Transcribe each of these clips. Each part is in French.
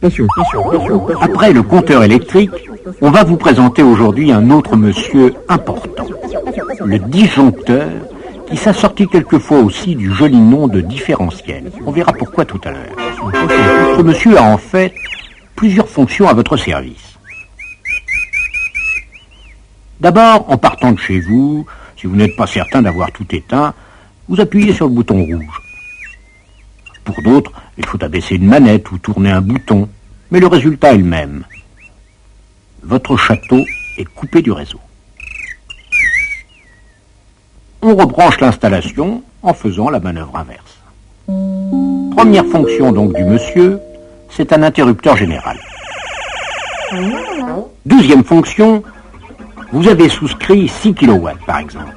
Après le compteur électrique, on va vous présenter aujourd'hui un autre monsieur important, le disjoncteur, qui s'assortit quelquefois aussi du joli nom de différentiel. On verra pourquoi tout à l'heure. Ce monsieur a en fait plusieurs fonctions à votre service. D'abord, en partant de chez vous, si vous n'êtes pas certain d'avoir tout éteint, vous appuyez sur le bouton rouge. Pour d'autres, il faut abaisser une manette ou tourner un bouton, mais le résultat est le même. Votre château est coupé du réseau. On rebranche l'installation en faisant la manœuvre inverse. Première fonction donc du monsieur, c'est un interrupteur général. Deuxième fonction, vous avez souscrit 6 kW par exemple.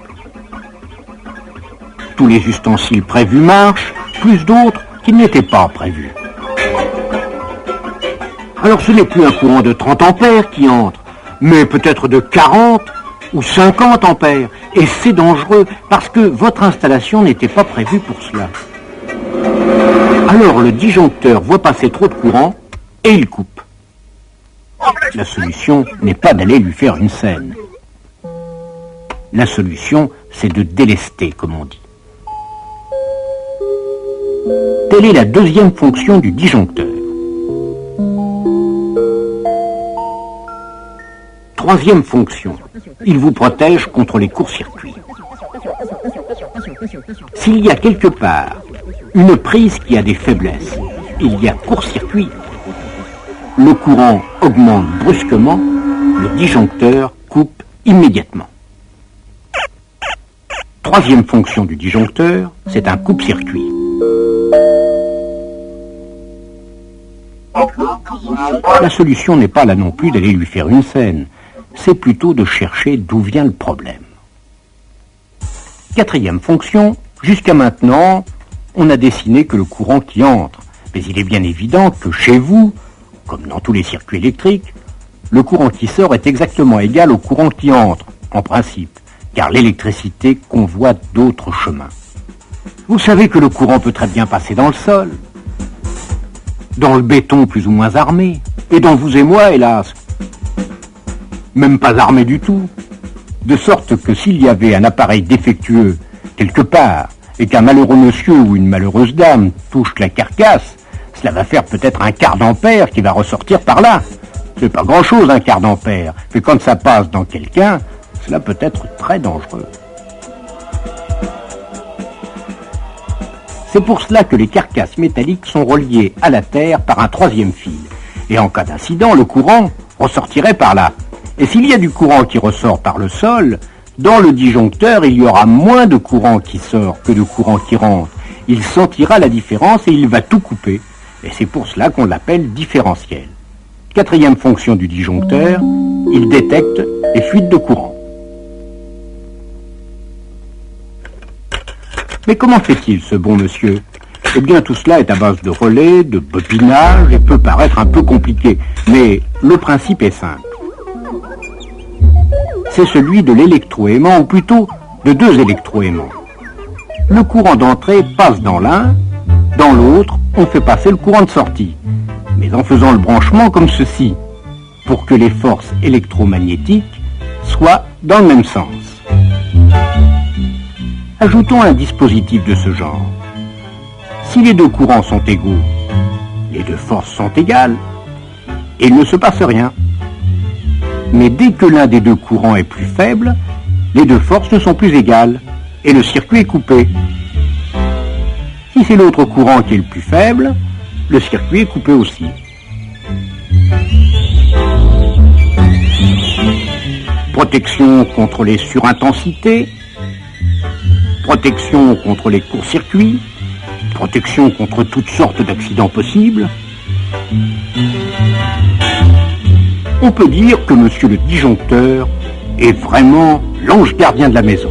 Tous les ustensiles prévus marchent, plus d'autres qui n'étaient pas prévus. Alors ce n'est plus un courant de 30 ampères qui entre, mais peut-être de 40 ou 50 ampères. Et c'est dangereux parce que votre installation n'était pas prévue pour cela. Alors le disjoncteur voit passer trop de courant et il coupe. La solution n'est pas d'aller lui faire une scène. La solution, c'est de délester, comme on dit. Telle est la deuxième fonction du disjoncteur. Troisième fonction, il vous protège contre les courts-circuits. S'il y a quelque part une prise qui a des faiblesses, il y a court-circuit. Le courant augmente brusquement, le disjoncteur coupe immédiatement. Troisième fonction du disjoncteur, c'est un coupe-circuit. La solution n'est pas là non plus d'aller lui faire une scène, c'est plutôt de chercher d'où vient le problème. Quatrième fonction, jusqu'à maintenant, on n'a dessiné que le courant qui entre, mais il est bien évident que chez vous, comme dans tous les circuits électriques, le courant qui sort est exactement égal au courant qui entre, en principe, car l'électricité convoite d'autres chemins. Vous savez que le courant peut très bien passer dans le sol, dans le béton plus ou moins armé, et dans vous et moi, hélas, même pas armé du tout, de sorte que s'il y avait un appareil défectueux quelque part, et qu'un malheureux monsieur ou une malheureuse dame touche la carcasse, cela va faire peut-être un quart d'ampère qui va ressortir par là. C'est pas grand-chose un quart d'ampère, mais quand ça passe dans quelqu'un, cela peut être très dangereux. C'est pour cela que les carcasses métalliques sont reliées à la terre par un troisième fil. Et en cas d'incident, le courant ressortirait par là. Et s'il y a du courant qui ressort par le sol, dans le disjoncteur, il y aura moins de courant qui sort que de courant qui rentre. Il sentira la différence et il va tout couper. Et c'est pour cela qu'on l'appelle différentiel. Quatrième fonction du disjoncteur, il détecte les fuites de courant. Mais comment fait-il, ce bon monsieur? Eh bien, tout cela est à base de relais, de bobinage, et peut paraître un peu compliqué. Mais le principe est simple. C'est celui de l'électroaimant, ou plutôt de deux électroaimants. Le courant d'entrée passe dans l'un, dans l'autre, on fait passer le courant de sortie, mais en faisant le branchement comme ceci, pour que les forces électromagnétiques soient dans le même sens. Ajoutons un dispositif de ce genre. Si les deux courants sont égaux, les deux forces sont égales, et il ne se passe rien. Mais dès que l'un des deux courants est plus faible, les deux forces ne sont plus égales, et le circuit est coupé. Si c'est l'autre courant qui est le plus faible, le circuit est coupé aussi. Protection contre les surintensités, protection contre les courts-circuits, protection contre toutes sortes d'accidents possibles. On peut dire que monsieur le disjoncteur est vraiment l'ange gardien de la maison.